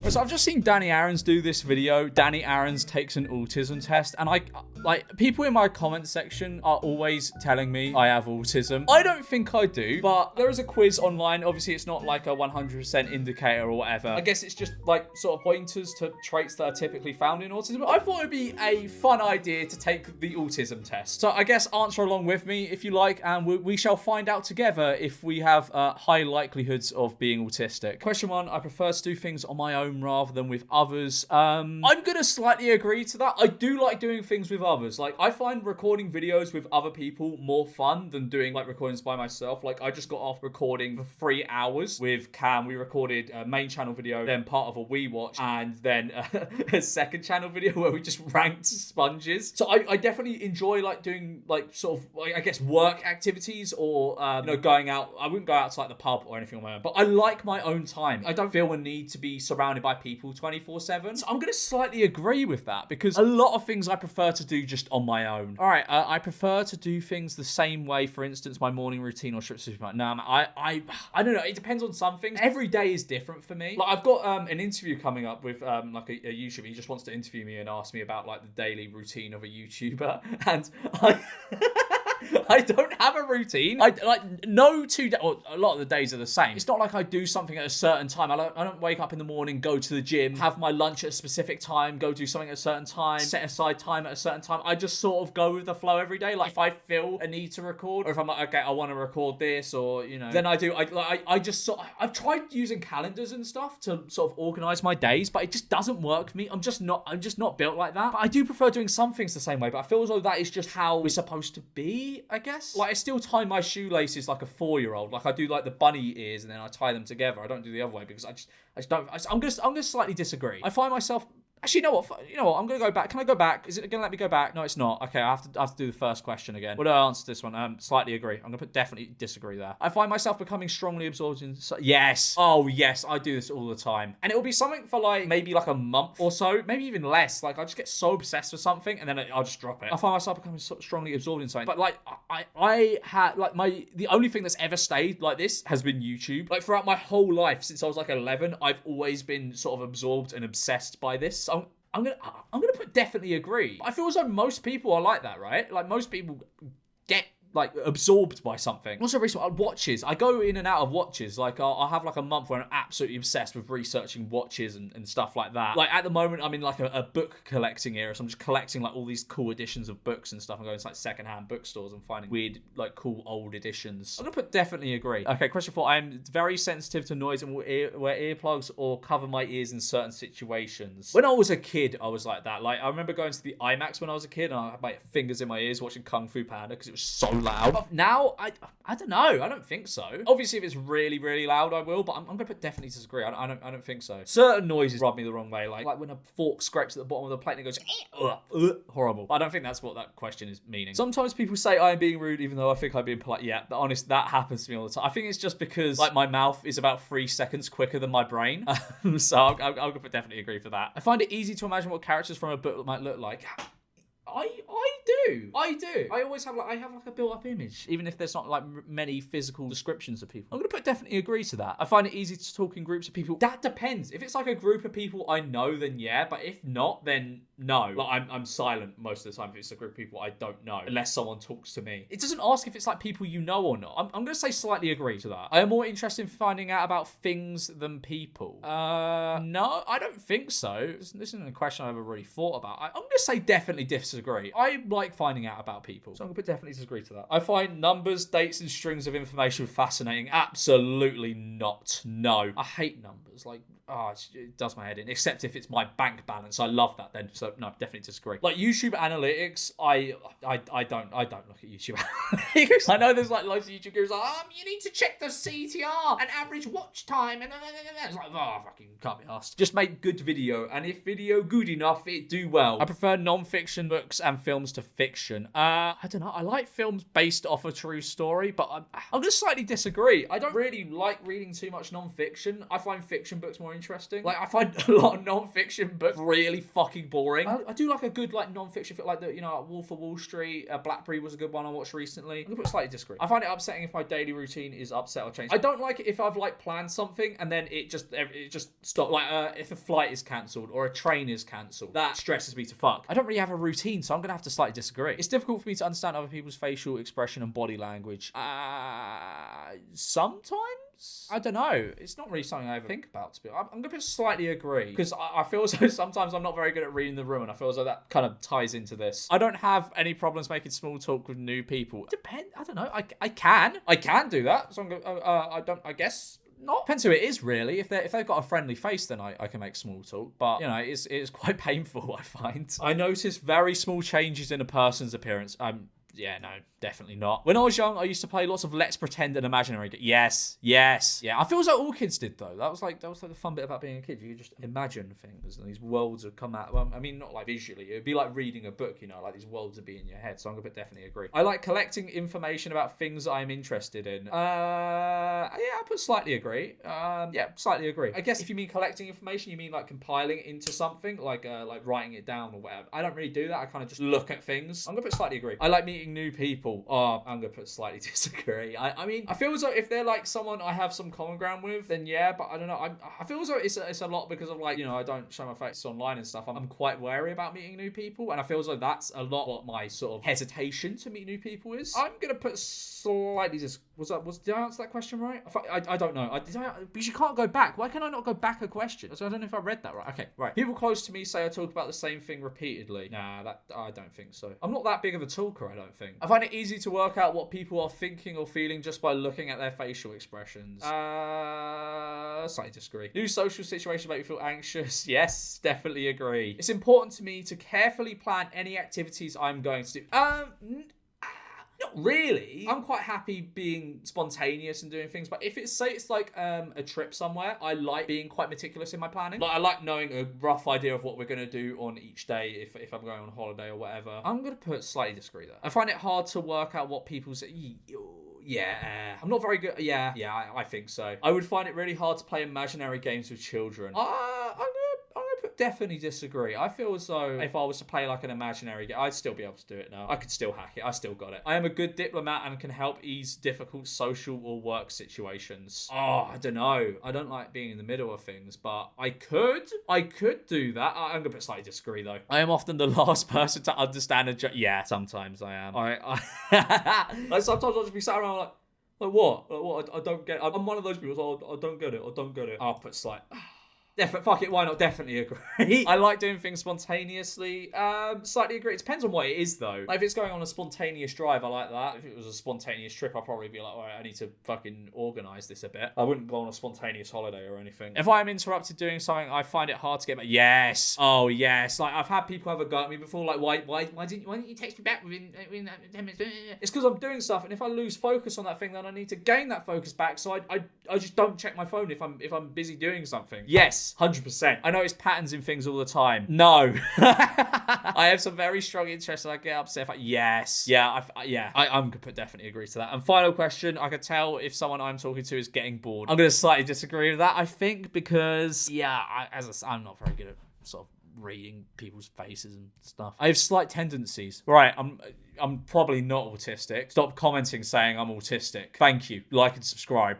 So I've just seen Danny Aarons do this video. Danny Aarons takes an autism test, and people in my comment section are always telling me I have autism. I don't think I do, but there is a quiz online. Obviously, it's not like a 100% indicator or whatever. I guess it's just like sort of pointers to traits that are typically found in autism. I thought it'd be a fun idea to take the autism test. So I guess answer along with me if you like, and we shall find out together if we have high likelihoods of being autistic. Question 1, I prefer to do things on my own rather than with others. I'm gonna slightly agree to that. I do like doing things with others. Like, I find recording videos with other people more fun than doing like recordings by myself. Like, I just got off recording for 3 hours with Cam. We recorded a main channel video, then part of a We Watch, and then a second channel video where we just ranked sponges. So I definitely enjoy like doing like sort of, I guess, work activities or going out. I wouldn't go out to like the pub or anything on my own, but I like my own time. I don't feel a need to be surrounded by people 24/7. So I'm gonna slightly agree with that, because a lot of things I prefer to do just on my own. All right, I prefer to do things the same way. For instance, my morning routine or trips to the supermarket. No, I don't know. It depends on some things. Every day is different for me. Like, I've got an interview coming up with like a YouTuber. He just wants to interview me and ask me about like the daily routine of a YouTuber, and I don't have a routine. A lot of the days are the same. It's not like I do something at a certain time. I don't wake up in the morning, go to the gym, have my lunch at a specific time, go do something at a certain time, set aside time at a certain time. I just sort of go with the flow every day. Like, if I feel a need to record, or if I'm like, okay, I want to record this, or then I do. I've tried using calendars and stuff to sort of organize my days, but it just doesn't work for me. I'm just not built like that. But I do prefer doing some things the same way, but I feel as though that is just how we're supposed to be, I guess. Like, I still tie my shoelaces like a 4-year-old. Like, I do like the bunny ears and then I tie them together. I don't do the other way because I just don't. I'm gonna slightly disagree. I find myself. Actually, you know what? I'm going to go back. Can I go back? Is it going to let me go back? No, it's not. Okay, I have to do the first question again. What do I answer this one? Slightly agree. I'm going to put definitely disagree there. I find myself becoming strongly absorbed in... Yes. Oh, yes. I do this all the time. And it will be something for like, maybe like a month or so. Maybe even less. Like, I just get so obsessed with something and then I'll just drop it. I find myself becoming strongly absorbed in something. But like, I had like the only thing that's ever stayed like this has been YouTube. Like, throughout my whole life, since I was like 11, I've always been sort of absorbed and obsessed by this. So I'm gonna put definitely agree. I feel as though most people are like that, right? Like, most people get like absorbed by something. Also, recently, watches. I go in and out of watches. Like, I'll have like a month where I'm absolutely obsessed with researching watches and stuff like that. Like, at the moment, I'm in like a book collecting era, so I'm just collecting like all these cool editions of books and stuff. I'm going to like secondhand bookstores and finding weird, like, cool old editions. I'm gonna put definitely agree. Okay, question 4. I'm very sensitive to noise and will wear earplugs or cover my ears in certain situations. When I was a kid, I was like that. Like, I remember going to the IMAX when I was a kid and I had my fingers in my ears watching Kung Fu Panda because it was so loud. But now, I don't know. I don't think so. Obviously, if it's really, really loud, I will, but I'm going to put definitely disagree. I don't think so. Certain noises rub me the wrong way, like when a fork scrapes at the bottom of the plate and it goes, horrible. I don't think that's what that question is meaning. Sometimes people say I am being rude, even though I think I'm being polite. Yeah, but honest, that happens to me all the time. I think it's just because like my mouth is about 3 seconds quicker than my brain. So I'm going to definitely agree for that. I find it easy to imagine what characters from a book might look like. I do. I always have like a built-up image, even if there's not like many physical descriptions of people. I'm gonna put definitely agree to that. I find it easy to talk in groups of people. That depends. If it's like a group of people I know, then yeah. But if not, then no. Like, I'm silent most of the time if it's a group of people I don't know, unless someone talks to me. It doesn't ask if it's like people you know or not. I'm gonna say slightly agree to that. I am more interested in finding out about things than people. No, I don't think so. This isn't a question I've ever really thought about. I'm gonna say definitely disagree. I like finding out about people, so I'm gonna definitely disagree to that. I find numbers, dates, and strings of information fascinating. Absolutely not. No, I hate numbers. Like, it does my head in. Except if it's my bank balance, I love that then. So no, definitely disagree. Like, YouTube analytics, I don't look at YouTube analytics. I know there's like loads of YouTube gurus like, you need to check the CTR and average watch time, and it's like, fucking can't be asked. Just make good video, and if video good enough, it do well. I prefer non-fiction books and films to fiction. I don't know. I like films based off a true story, but I'm gonna slightly disagree. I don't really like reading too much non-fiction. I find fiction books more interesting. Like, I find a lot of non-fiction books really fucking boring. I do like a good, like, non-fiction, like, the, you know, Wolf of Wall Street, Blackberry was a good one I watched recently. I'm gonna put slightly disagree. I find it upsetting if my daily routine is upset or changed. I don't like it if I've, like, planned something and then it just stops. Like, if a flight is cancelled or a train is cancelled, that stresses me to fuck. I don't really have a routine, so I'm gonna have to slightly disagree. It's difficult for me to understand other people's facial expression and body language. Sometimes? I don't know. It's not really something I ever think about, to be honest. I'm gonna slightly agree, because I feel as though sometimes I'm not very good at reading the room, and I feel as though that kind of ties into this. I don't have any problems making small talk with new people. I don't know. I can do that. So I guess not. Depends who it is, really. If they've got a friendly face, then I can make small talk. But, you know, it is quite painful, I find. I notice very small changes in a person's appearance. Yeah, no, definitely not. When I was young, I used to play lots of Let's Pretend and Imaginary games. Yes. Yeah, I feel as though all kids did, though. That was like the fun bit about being a kid. You could just imagine things, and these worlds would come out. Well, I mean, not like visually. It would be like reading a book, you know, like these worlds would be in your head. So I'm gonna definitely agree. I like collecting information about things I'm interested in. Yeah, I put slightly agree. Yeah, slightly agree. I guess if you mean collecting information, you mean like compiling it into something, like writing it down or whatever. I don't really do that. I kind of just look at things. I'm gonna put slightly agree. I like meeting new people. Oh, I'm gonna put slightly disagree. I mean, I feel as though if they're like someone I have some common ground with, then yeah, but I don't know. I feel as though it's a lot because of, like, you know, I don't show my face online and stuff. I'm quite wary about meeting new people, and I feel as though that's a lot what my sort of hesitation to meet new people is. I'm gonna put slightly did I answer that question right? I don't know. Because you can't go back. Why can I not go back a question? So I don't know if I read that right. Okay, right. People close to me say I talk about the same thing repeatedly. Nah, I don't think so. I'm not that big of a talker, I don't think. I find it easy to work out what people are thinking or feeling just by looking at their facial expressions. Slightly disagree. New social situations make me feel anxious. Yes, definitely agree. It's important to me to carefully plan any activities I'm going to do. Not really. I'm quite happy being spontaneous and doing things, but if it's like a trip somewhere, I like being quite meticulous in my planning. Like, I like knowing a rough idea of what we're going to do on each day if I'm going on holiday or whatever. I'm going to put slightly disagree there. I find it hard to work out what people say. Yeah, I'm not very good. Yeah, I think so. I would find it really hard to play imaginary games with children. I'm gonna definitely disagree. I feel as though if I was to play like an imaginary game, I'd still be able to do it now. I could still hack it. I still got it. I am a good diplomat and can help ease difficult social or work situations. Oh, I don't know. I don't like being in the middle of things, but I could do that. I'm gonna slightly disagree though. I am often the last person to understand a joke. Yeah, sometimes I am. Like, sometimes I'll just be sat around like what? Like, what? I don't get. I'm one of those people. So I don't get it. I don't get it. I'll put slight. Fuck it, why not? Definitely agree. I like doing things spontaneously. Slightly agree. It depends on what it is, though. Like, if it's going on a spontaneous drive, I like that. If it was a spontaneous trip, I'd probably be like, all right, I need to fucking organise this a bit. I wouldn't go on a spontaneous holiday or anything. If I'm interrupted doing something, I find it hard to get back. Yes. Oh, yes. Like, I've had people have a go at me before, like, why didn't you text me back within 10 minutes? It's because I'm doing stuff, and if I lose focus on that thing, then I need to gain that focus back, so I just don't check my phone if I'm busy doing something. Yes. 100%. I notice patterns in things all the time. No. I have some very strong interests and I get upset. Yes. Yeah. I'm going to definitely agree to that. And final question. I could tell if someone I'm talking to is getting bored. I'm going to slightly disagree with that, I think, because, yeah, I'm not very good at sort of reading people's faces and stuff. I have slight tendencies. Right. I'm probably not autistic. Stop commenting saying I'm autistic. Thank you. Like and subscribe.